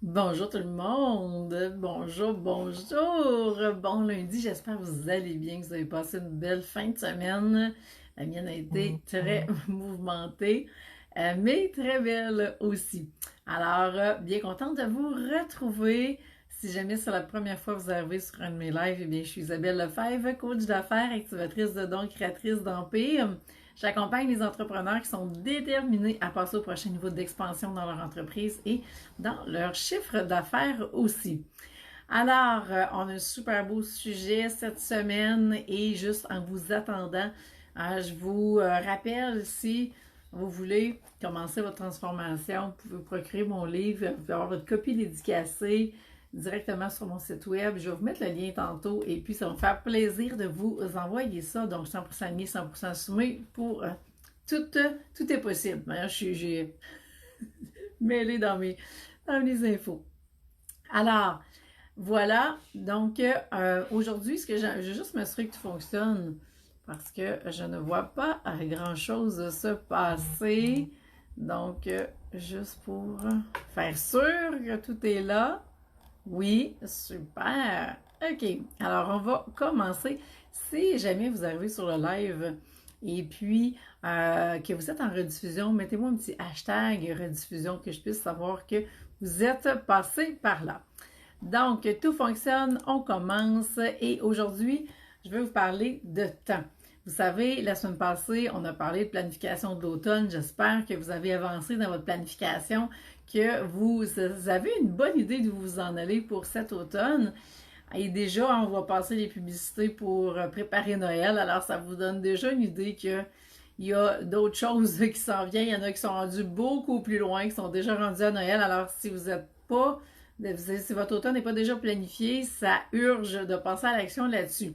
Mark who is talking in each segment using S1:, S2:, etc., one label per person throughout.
S1: Bonjour tout le monde, bonjour, bonjour, bon lundi, j'espère que vous allez bien, que vous avez passé une belle fin de semaine. La mienne a été très mouvementée, mais très belle aussi. Alors, bien contente de vous retrouver. Si jamais c'est la première fois que vous arrivez sur un de mes lives, eh bien, je suis Isabelle Lefebvre, coach d'affaires, activatrice de dons, créatrice d'empire. J'accompagne les entrepreneurs qui sont déterminés à passer au prochain niveau d'expansion dans leur entreprise et dans leur chiffre d'affaires aussi. Alors, on a un super beau sujet cette semaine et juste en vous attendant, je vous rappelle si vous voulez commencer votre transformation, vous pouvez procurer mon livre, vous pouvez avoir votre copie dédicacée directement sur mon site web. Je vais vous mettre le lien tantôt et puis ça va me faire plaisir de vous envoyer ça. Donc 100% mis, 100% soumis pour tout est possible. D'ailleurs, j'ai mêlé dans mes infos. Alors, voilà. Donc, aujourd'hui, ce que je vais juste m'assurer que tout fonctionne parce que je ne vois pas grand-chose se passer. Donc, juste pour faire sûr que tout est là. Oui, super. OK. Alors, on va commencer. Si jamais vous arrivez sur le live et puis que vous êtes en rediffusion, mettez-moi un petit hashtag rediffusion que je puisse savoir que vous êtes passé par là. Donc, tout fonctionne, on commence et aujourd'hui, je vais vous parler de temps. Vous savez, la semaine passée, on a parlé de planification de l'automne. J'espère que vous avez avancé dans votre planification, que vous avez une bonne idée d'où vous en allez pour cet automne. Et déjà, on va passer les publicités pour préparer Noël. Alors, ça vous donne déjà une idée qu'il y a d'autres choses qui s'en viennent. Il y en a qui sont rendus beaucoup plus loin, qui sont déjà rendus à Noël. Alors, si vous n'êtes pas, si votre automne n'est pas déjà planifié, ça urge de passer à l'action là-dessus.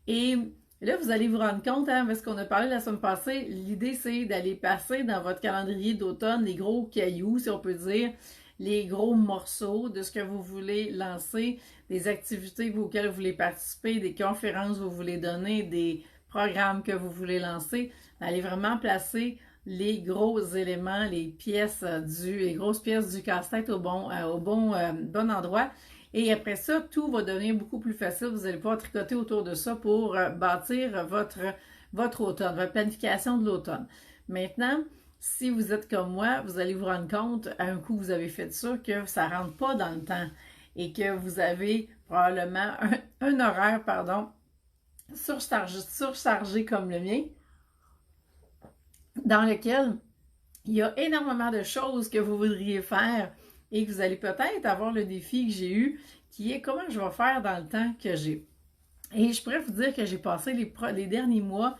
S1: Et là, vous allez vous rendre compte, parce qu'on a parlé la semaine passée, l'idée c'est d'aller passer dans votre calendrier d'automne les gros cailloux, si on peut dire, les gros morceaux de ce que vous voulez lancer, des activités auxquelles vous voulez participer, des conférences que vous voulez donner, des programmes que vous voulez lancer, d'aller vraiment placer les gros éléments, les grosses pièces du casse-tête au bon endroit. Et après ça, tout va devenir beaucoup plus facile. Vous allez pouvoir tricoter autour de ça pour bâtir votre automne, votre planification de l'automne. Maintenant, si vous êtes comme moi, vous allez vous rendre compte, à un coup vous avez fait ça, que ça ne rentre pas dans le temps et que vous avez probablement un horaire, surchargé comme le mien, dans lequel il y a énormément de choses que vous voudriez faire et que vous allez peut-être avoir le défi que j'ai eu, qui est comment je vais faire dans le temps que j'ai. Et je pourrais vous dire que j'ai passé les derniers mois,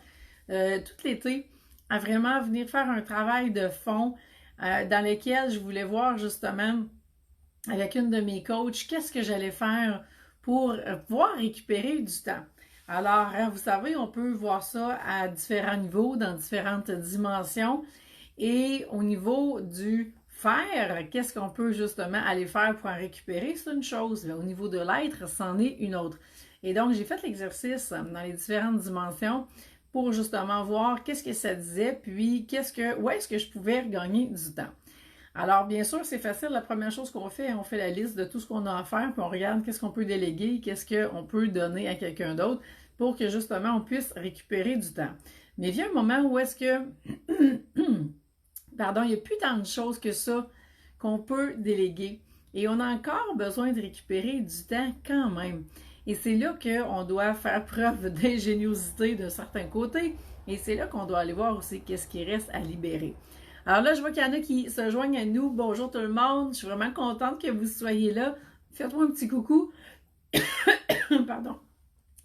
S1: tout l'été, à vraiment venir faire un travail de fond dans lequel je voulais voir justement avec une de mes coachs qu'est-ce que j'allais faire pour pouvoir récupérer du temps. Alors, vous savez, on peut voir ça à différents niveaux, dans différentes dimensions. Et au niveau du faire, qu'est-ce qu'on peut justement aller faire pour en récupérer? C'est une chose. Mais au niveau de l'être, c'en est une autre. Et donc, j'ai fait l'exercice dans les différentes dimensions pour justement voir qu'est-ce que ça disait, puis où est-ce que je pouvais regagner du temps. Alors, bien sûr, c'est facile. La première chose qu'on fait, on fait la liste de tout ce qu'on a à faire, puis on regarde qu'est-ce qu'on peut déléguer, qu'est-ce qu'on peut donner à quelqu'un d'autre pour que justement on puisse récupérer du temps. Mais vient un moment où est-ce que pardon, il n'y a plus tant de choses que ça qu'on peut déléguer. Et on a encore besoin de récupérer du temps quand même. Et c'est là qu'on doit faire preuve d'ingéniosité d'un certain côté. Et c'est là qu'on doit aller voir aussi qu'est-ce qui reste à libérer. Alors là, je vois qu'il y en a qui se joignent à nous. Bonjour tout le monde. Je suis vraiment contente que vous soyez là. Faites-moi un petit coucou. Pardon.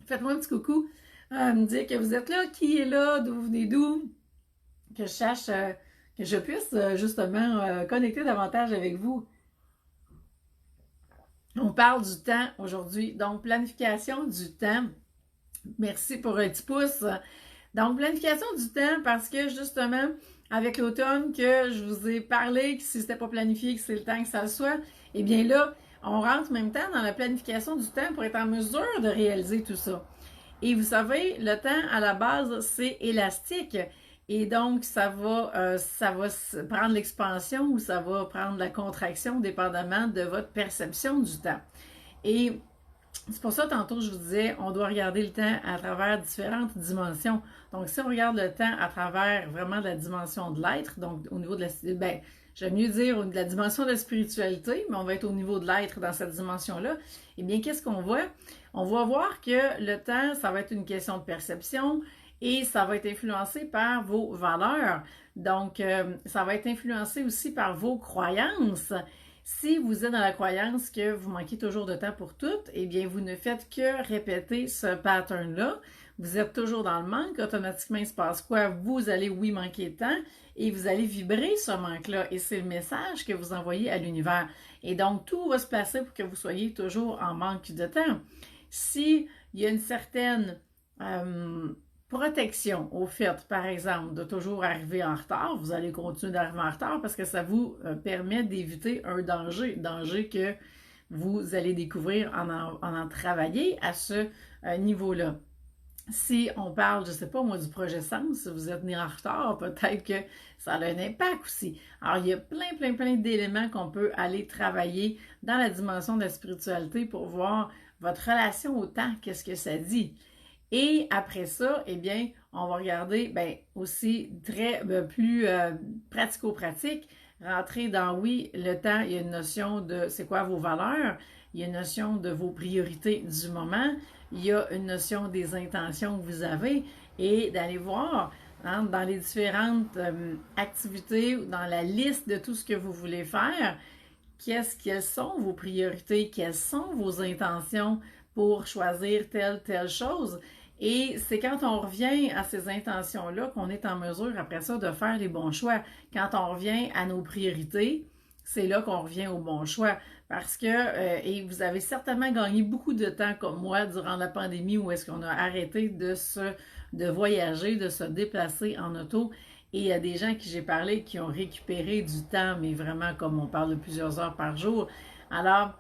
S1: Faites-moi un petit coucou. Me dire que vous êtes là. Qui est là? D'où vous venez d'où? Que je sache... que je puisse justement connecter davantage avec vous. On parle du temps aujourd'hui, donc planification du temps. Merci pour un petit pouce. Donc, planification du temps parce que justement, avec l'automne que je vous ai parlé, que si c'était pas planifié, que c'est le temps que ça le soit, eh bien là, on rentre en même temps dans la planification du temps pour être en mesure de réaliser tout ça. Et vous savez, le temps à la base, c'est élastique. Et donc, ça va prendre l'expansion ou ça va prendre la contraction, dépendamment de votre perception du temps. Et c'est pour ça, tantôt, je vous disais, on doit regarder le temps à travers différentes dimensions. Donc, si on regarde le temps à travers vraiment la dimension de l'être, donc au niveau de la... j'aime mieux dire de la dimension de la spiritualité, mais on va être au niveau de l'être dans cette dimension-là, eh bien, qu'est-ce qu'on voit? On va voir que le temps, ça va être une question de perception et ça va être influencé par vos valeurs. Donc, ça va être influencé aussi par vos croyances. Si vous êtes dans la croyance que vous manquez toujours de temps pour tout, eh bien, vous ne faites que répéter ce pattern-là. Vous êtes toujours dans le manque. Automatiquement, il se passe quoi? Vous allez, oui, manquer de temps et vous allez vibrer ce manque-là. Et c'est le message que vous envoyez à l'univers. Et donc, tout va se passer pour que vous soyez toujours en manque de temps. S'il y a une certaine protection au fait, par exemple, de toujours arriver en retard, vous allez continuer d'arriver en retard parce que ça vous permet d'éviter un danger que vous allez découvrir en travaillant à ce niveau-là. Si on parle, je ne sais pas moi, du projet Sens, si vous êtes né en retard, peut-être que ça a un impact aussi. Alors, il y a plein d'éléments qu'on peut aller travailler dans la dimension de la spiritualité pour voir votre relation au temps, qu'est-ce que ça dit. Et après ça, eh bien, on va regarder aussi plus pratico-pratique, rentrer dans, oui, le temps, il y a une notion de c'est quoi vos valeurs, il y a une notion de vos priorités du moment, il y a une notion des intentions que vous avez et d'aller voir dans les différentes activités ou dans la liste de tout ce que vous voulez faire, quelles sont vos priorités, quelles sont vos intentions pour choisir telle chose. Et c'est quand on revient à ces intentions-là qu'on est en mesure, après ça, de faire les bons choix. Quand on revient à nos priorités, c'est là qu'on revient au bon choix. Parce que, et vous avez certainement gagné beaucoup de temps comme moi durant la pandémie où est-ce qu'on a arrêté de voyager, de se déplacer en auto. Et il y a des gens qui j'ai parlé qui ont récupéré du temps, mais vraiment comme on parle de plusieurs heures par jour. Alors,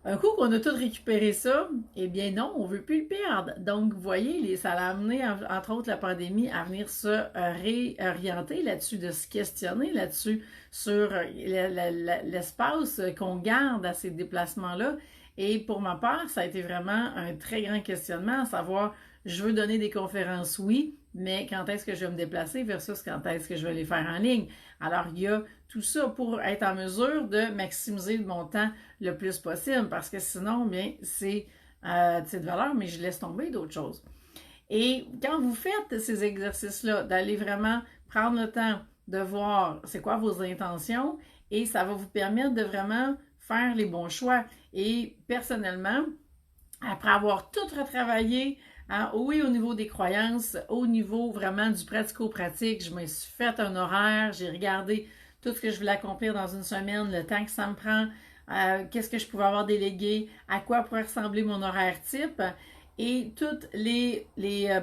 S1: un coup qu'on a tout récupéré ça, eh bien non, on ne veut plus le perdre. Donc, vous voyez, ça a amené, entre autres, la pandémie à venir se réorienter là-dessus, de se questionner là-dessus, sur l'espace qu'on garde à ces déplacements-là. Et pour ma part, ça a été vraiment un très grand questionnement, à savoir, je veux donner des conférences, oui, mais quand est-ce que je vais me déplacer versus quand est-ce que je vais les faire en ligne? Alors, il y a tout ça pour être en mesure de maximiser mon temps le plus possible, parce que sinon, bien, c'est de valeur, mais je laisse tomber d'autres choses. Et quand vous faites ces exercices-là, d'aller vraiment prendre le temps de voir c'est quoi vos intentions, et ça va vous permettre de vraiment faire les bons choix. Et personnellement, après avoir tout retravaillé, oui, au niveau des croyances, au niveau vraiment du pratico-pratique, je me suis fait un horaire, j'ai regardé tout ce que je voulais accomplir dans une semaine, le temps que ça me prend, qu'est-ce que je pouvais avoir délégué, à quoi pourrait ressembler mon horaire type, et tous les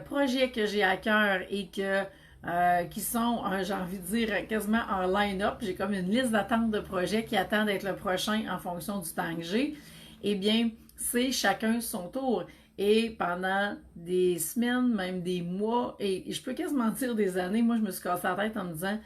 S1: projets que j'ai à cœur et qui sont, j'ai envie de dire, quasiment en line-up. J'ai comme une liste d'attente de projets qui attendent d'être le prochain en fonction du temps que j'ai. Eh bien, c'est chacun son tour. Et pendant des semaines, même des mois, et je peux quasiment dire des années, moi, je me suis cassé la tête en me disant,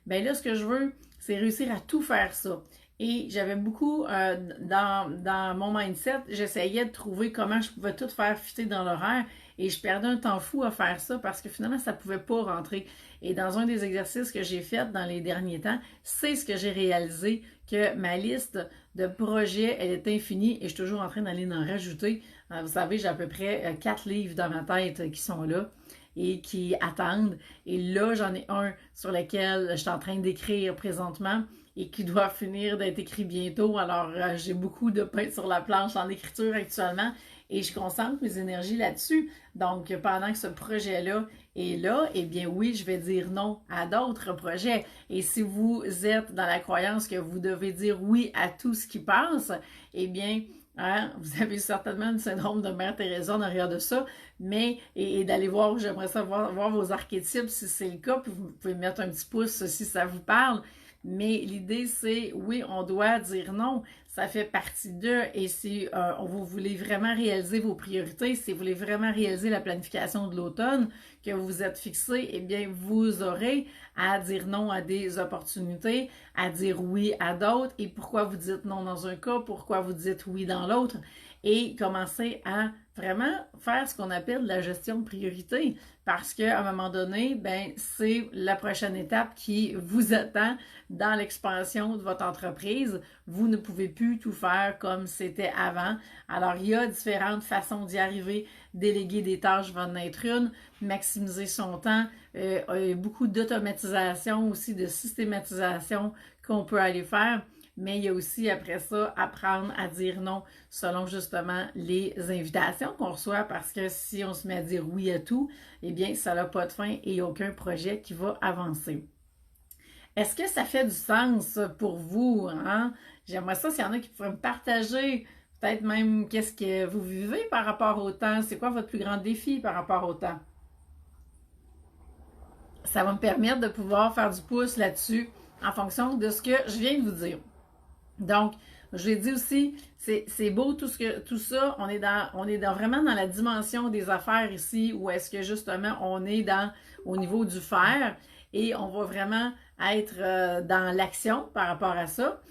S1: ben là, ce que je veux, c'est réussir à tout faire ça. Et j'avais beaucoup, dans mon mindset, j'essayais de trouver comment je pouvais tout faire fitter dans l'horaire et je perdais un temps fou à faire ça parce que finalement, ça ne pouvait pas rentrer. Et dans un des exercices que j'ai fait dans les derniers temps, c'est ce que j'ai réalisé, que ma liste de projets, elle est infinie et je suis toujours en train d'aller en rajouter. Vous savez, j'ai à peu près 4 livres dans ma tête qui sont là et qui attendent. Et là, j'en ai un sur lequel je suis en train d'écrire présentement et qui doit finir d'être écrit bientôt. Alors, j'ai beaucoup de pain sur la planche en écriture actuellement et je concentre mes énergies là-dessus. Donc, pendant que ce projet-là est là, eh bien oui, je vais dire non à d'autres projets. Et si vous êtes dans la croyance que vous devez dire oui à tout ce qui passe, eh bien, vous avez certainement le syndrome de Mère Teresa en arrière de ça, mais et d'aller voir, j'aimerais savoir voir vos archétypes si c'est le cas, puis vous pouvez mettre un petit pouce si ça vous parle. Mais l'idée, c'est, oui, on doit dire non. Ça fait partie d'eux. Et si vous voulez vraiment réaliser vos priorités, si vous voulez vraiment réaliser la planification de l'automne, que vous êtes fixé, eh bien, vous aurez à dire non à des opportunités, à dire oui à d'autres, et pourquoi vous dites non dans un cas, pourquoi vous dites oui dans l'autre, et commencer à vraiment faire ce qu'on appelle la gestion de priorité, parce qu'à un moment donné, ben, c'est la prochaine étape qui vous attend dans l'expansion de votre entreprise. Vous ne pouvez plus tout faire comme c'était avant. Alors, il y a différentes façons d'y arriver. Déléguer des tâches va en être une, maximiser son temps, beaucoup d'automatisation aussi, de systématisation qu'on peut aller faire. Mais il y a aussi, après ça, apprendre à dire non selon justement les invitations qu'on reçoit, parce que si on se met à dire oui à tout, eh bien, ça n'a pas de fin et il n'y a aucun projet qui va avancer. Est-ce que ça fait du sens pour vous, hein? J'aimerais ça s'il y en a qui pourraient me partager peut-être même qu'est-ce que vous vivez par rapport au temps. C'est quoi votre plus grand défi par rapport au temps? Ça va me permettre de pouvoir faire du pouce là-dessus en fonction de ce que je viens de vous dire. Donc, je l'ai dit aussi, c'est beau tout ça, on est vraiment dans la dimension des affaires ici, où est-ce que justement on est au niveau du faire et on va vraiment être dans l'action par rapport à ça.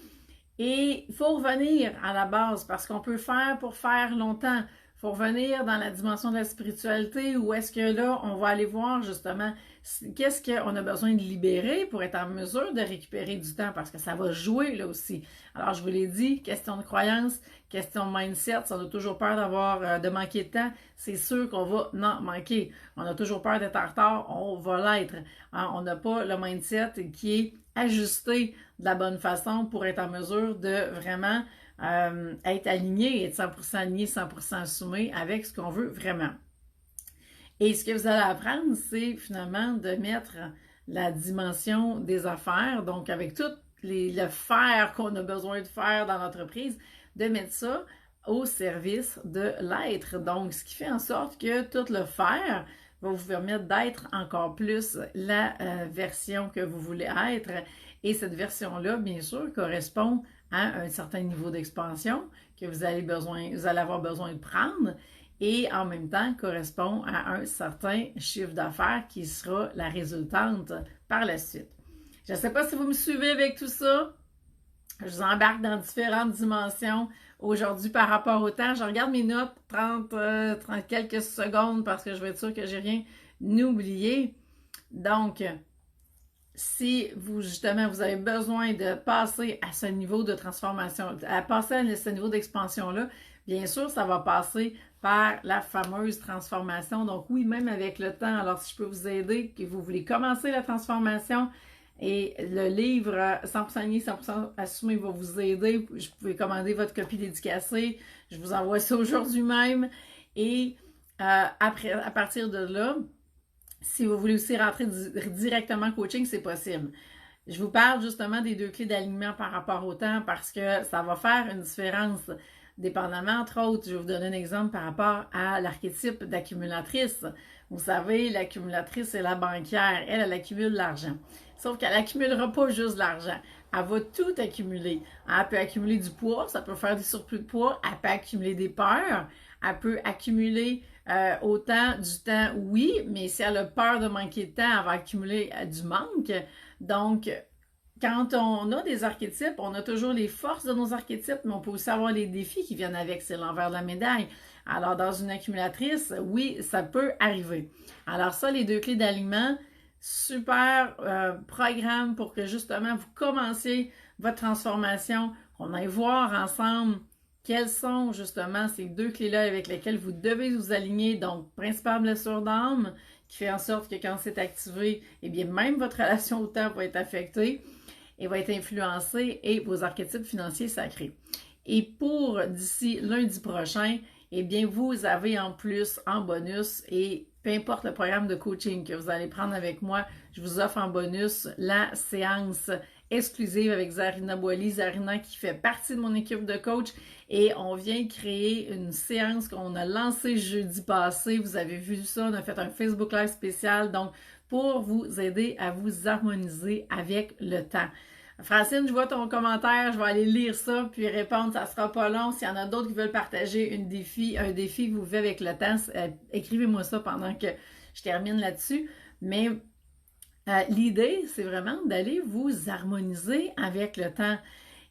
S1: Et il faut revenir à la base, parce qu'on peut faire pour faire longtemps. Il faut revenir dans la dimension de la spiritualité, où est-ce que là, on va aller voir justement qu'est-ce qu'on a besoin de libérer pour être en mesure de récupérer du temps, parce que ça va jouer là aussi. Alors, je vous l'ai dit, question de croyance, question de mindset, si on a toujours peur de manquer de temps, c'est sûr qu'on va en manquer. On a toujours peur d'être en retard, on va l'être. Hein, on n'a pas le mindset qui est ajusté de la bonne façon pour être en mesure de vraiment être aligné, être 100% aligné, 100% assumé avec ce qu'on veut vraiment. Et ce que vous allez apprendre, c'est finalement de mettre la dimension des affaires, donc avec tout le faire qu'on a besoin de faire dans l'entreprise, de mettre ça au service de l'être. Donc, ce qui fait en sorte que tout le faire va vous permettre d'être encore plus la version que vous voulez être. Et cette version-là, bien sûr, correspond à un certain niveau d'expansion que vous allez avoir besoin de prendre, et en même temps correspond à un certain chiffre d'affaires qui sera la résultante par la suite. Je ne sais pas si vous me suivez avec tout ça. Je vous embarque dans différentes dimensions aujourd'hui par rapport au temps. Je regarde mes notes 30 quelques secondes parce que je vais être sûre que j'ai rien oublié. Donc, si vous, justement, vous avez besoin de passer à ce niveau de transformation, à passer à ce niveau d'expansion-là, bien sûr, ça va passer par la fameuse transformation. Donc oui, même avec le temps, alors si je peux vous aider, que vous voulez commencer la transformation, et le livre 100% lié, 100% assumé va vous aider. Vous pouvez commander votre copie dédicacée. Je vous envoie ça aujourd'hui même. Et après, à partir de là, si vous voulez aussi rentrer directement en coaching, c'est possible. Je vous parle justement des 2 clés d'alignement par rapport au temps, parce que ça va faire une différence dépendamment, entre autres. Je vais vous donner un exemple par rapport à l'archétype d'accumulatrice. Vous savez, l'accumulatrice, c'est la banquière. Elle accumule l'argent. Sauf qu'elle n'accumulera pas juste de l'argent. Elle va tout accumuler. Elle peut accumuler du poids, ça peut faire des surplus de poids. Elle peut accumuler des peurs. Elle peut accumuler autant du temps, oui, mais si elle a peur de manquer de temps, elle va accumuler du manque. Donc, quand on a des archétypes, on a toujours les forces de nos archétypes, mais on peut aussi avoir les défis qui viennent avec. C'est l'envers de la médaille. Alors, dans une accumulatrice, oui, ça peut arriver. Alors ça, les 2 clés d'alignement, super programme pour que justement vous commenciez votre transformation, qu'on aille voir ensemble quelles sont justement ces 2 clés-là avec lesquelles vous devez vous aligner. Donc, principale blessure d'âme, qui fait en sorte que quand c'est activé, eh bien, même votre relation au temps va être affectée et va être influencée, et vos archétypes financiers sacrés. Et pour d'ici lundi prochain, eh bien, vous avez en plus, en bonus, et peu importe le programme de coaching que vous allez prendre avec moi, je vous offre en bonus la séance exclusive avec Zarina Boily. Zarina qui fait partie de mon équipe de coach, et on vient créer une séance qu'on a lancée jeudi passé. Vous avez vu ça, on a fait un Facebook Live spécial, donc pour vous aider à vous harmoniser avec le temps. Francine, je vois ton commentaire, je vais aller lire ça puis répondre, ça sera pas long. S'il y en a d'autres qui veulent partager un défi que vous vivez avec le temps, écrivez-moi ça pendant que je termine là-dessus. Mais l'idée, c'est vraiment d'aller vous harmoniser avec le temps.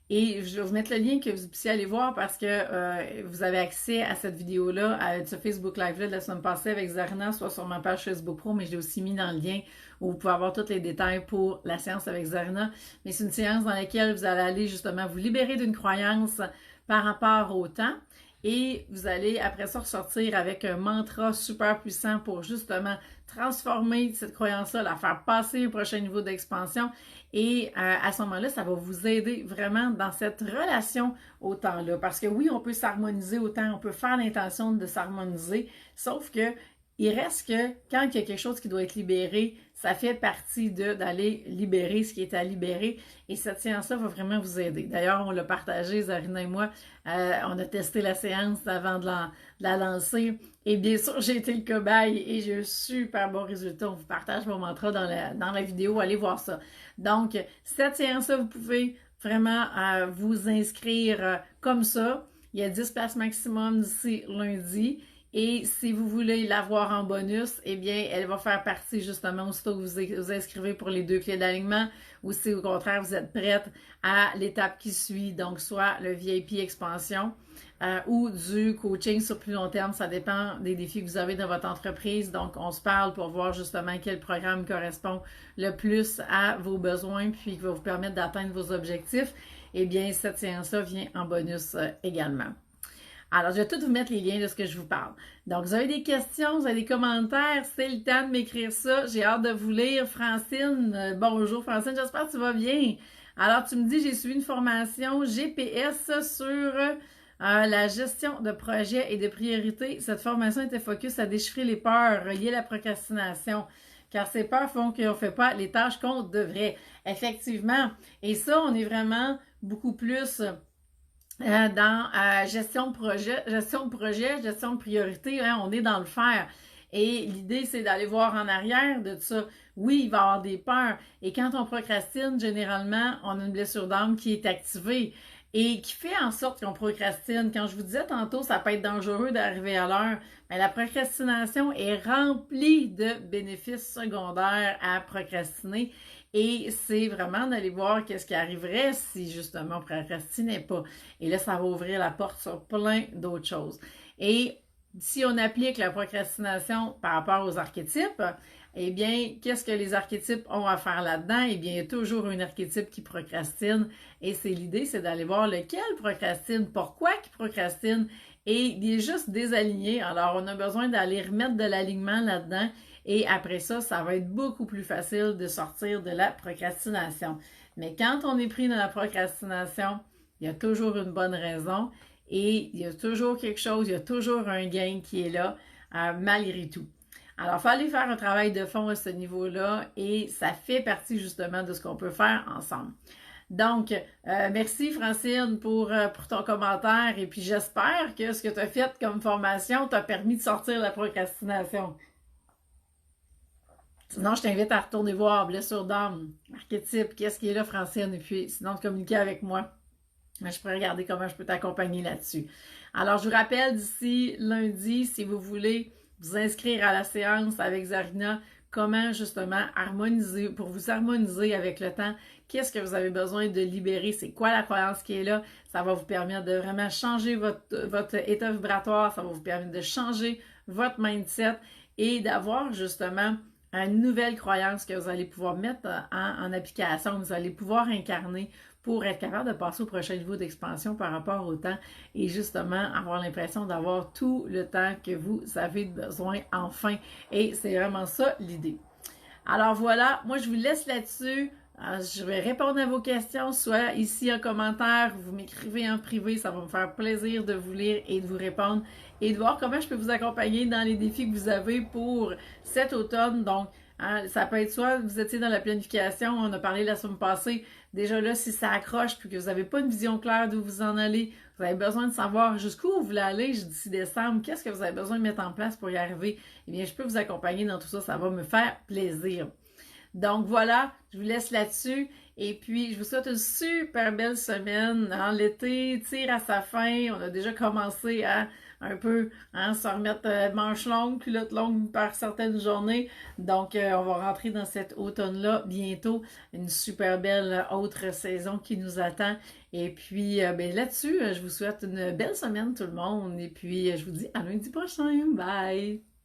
S1: Et je vais vous mettre le lien que vous puissiez aller voir parce que vous avez accès à cette vidéo-là, à ce Facebook Live-là de la semaine passée avec Zarina, soit sur ma page Facebook Pro, mais je l'ai aussi mis dans le lien où vous pouvez avoir tous les détails pour la séance avec Zarina. Mais c'est une séance dans laquelle vous allez aller justement vous libérer d'une croyance par rapport au temps. Et vous allez après ça ressortir avec un mantra super puissant pour justement transformer cette croyance-là, la faire passer au prochain niveau d'expansion. Et à ce moment-là, ça va vous aider vraiment dans cette relation au temps-là. Parce que oui, on peut s'harmoniser au temps, on peut faire l'intention de s'harmoniser, sauf que il reste que quand il y a quelque chose qui doit être libéré, ça fait partie d'aller libérer ce qui est à libérer. Et cette séance-là va vraiment vous aider. D'ailleurs, on l'a partagé, Zarina et moi. On a testé la séance avant de la lancer. Et bien sûr, j'ai été le cobaye et j'ai eu super bon résultat. On vous partage mon mantra dans la vidéo. Allez voir ça. Donc, cette séance-là, vous pouvez vraiment vous inscrire comme ça. Il y a 10 places maximum d'ici lundi. Et si vous voulez l'avoir en bonus, eh bien, elle va faire partie justement aussitôt que vous inscrivez pour les 2 clés d'alignement ou si au contraire vous êtes prête à l'étape qui suit, donc soit le VIP expansion ou du coaching sur plus long terme. Ça dépend des défis que vous avez dans votre entreprise. Donc, on se parle pour voir justement quel programme correspond le plus à vos besoins puis qui va vous permettre d'atteindre vos objectifs. Eh bien, cette séance-là vient en bonus également. Alors, je vais tout vous mettre les liens de ce que je vous parle. Donc, vous avez des questions, vous avez des commentaires, c'est le temps de m'écrire ça. J'ai hâte de vous lire. Francine, bonjour Francine, j'espère que tu vas bien. Alors, tu me dis, j'ai suivi une formation GPS sur la gestion de projets et de priorités. Cette formation était focus à déchiffrer les peurs, relier la procrastination. Car ces peurs font qu'on ne fait pas les tâches qu'on devrait. Effectivement. Et ça, on est vraiment beaucoup plus dans gestion de projet, gestion de priorité, hein, on est dans le faire. Et l'idée, c'est d'aller voir en arrière de ça. Oui, il va y avoir des peurs. Et quand on procrastine, généralement, on a une blessure d'âme qui est activée et qui fait en sorte qu'on procrastine. Quand je vous disais tantôt, ça peut être dangereux d'arriver à l'heure, mais la procrastination est remplie de bénéfices secondaires à procrastiner. Et c'est vraiment d'aller voir qu'est-ce qui arriverait si justement on ne procrastinait pas. Et là, ça va ouvrir la porte sur plein d'autres choses. Et si on applique la procrastination par rapport aux archétypes, eh bien, qu'est-ce que les archétypes ont à faire là-dedans? Eh bien, il y a toujours un archétype qui procrastine. Et c'est l'idée, c'est d'aller voir lequel procrastine, pourquoi il procrastine. Et il est juste désaligné. Alors, on a besoin d'aller remettre de l'alignement là-dedans. Et après ça, ça va être beaucoup plus facile de sortir de la procrastination. Mais quand on est pris dans la procrastination, il y a toujours une bonne raison et il y a toujours quelque chose, il y a toujours un gain qui est là, malgré tout. Alors, il faut aller faire un travail de fond à ce niveau-là et ça fait partie justement de ce qu'on peut faire ensemble. Donc, merci Francine pour ton commentaire et puis j'espère que ce que tu as fait comme formation t'a permis de sortir de la procrastination. Sinon, je t'invite à retourner voir Blessure d'âme, archétype, qu'est-ce qui est là, Francine, et puis sinon de communiquer avec moi. Je pourrais regarder comment je peux t'accompagner là-dessus. Alors, je vous rappelle d'ici lundi, si vous voulez vous inscrire à la séance avec Zarina, comment justement harmoniser, pour vous harmoniser avec le temps, qu'est-ce que vous avez besoin de libérer, c'est quoi la croyance qui est là, ça va vous permettre de vraiment changer votre état vibratoire, ça va vous permettre de changer votre mindset et d'avoir justement une nouvelle croyance que vous allez pouvoir mettre en application, vous allez pouvoir incarner pour être capable de passer au prochain niveau d'expansion par rapport au temps et justement avoir l'impression d'avoir tout le temps que vous avez besoin enfin. Et c'est vraiment ça l'idée. Alors voilà, moi je vous laisse là-dessus. Je vais répondre à vos questions, soit ici en commentaire, vous m'écrivez en privé, ça va me faire plaisir de vous lire et de vous répondre et de voir comment je peux vous accompagner dans les défis que vous avez pour cet automne. Donc, ça peut être soit vous étiez dans la planification, on a parlé la semaine passée, déjà là, si ça accroche puis que vous n'avez pas une vision claire d'où vous en allez, vous avez besoin de savoir jusqu'où vous voulez aller d'ici décembre, qu'est-ce que vous avez besoin de mettre en place pour y arriver, eh bien, je peux vous accompagner dans tout ça, ça va me faire plaisir. Donc voilà, je vous laisse là-dessus et puis je vous souhaite une super belle semaine. L'été tire à sa fin, on a déjà commencé à un peu, hein, se remettre manches longues, culottes longues par certaines journées. Donc, on va rentrer dans cet automne-là bientôt. Une super belle autre saison qui nous attend. Et puis, ben, là-dessus, je vous souhaite une belle semaine tout le monde. Et puis, je vous dis à lundi prochain. Bye!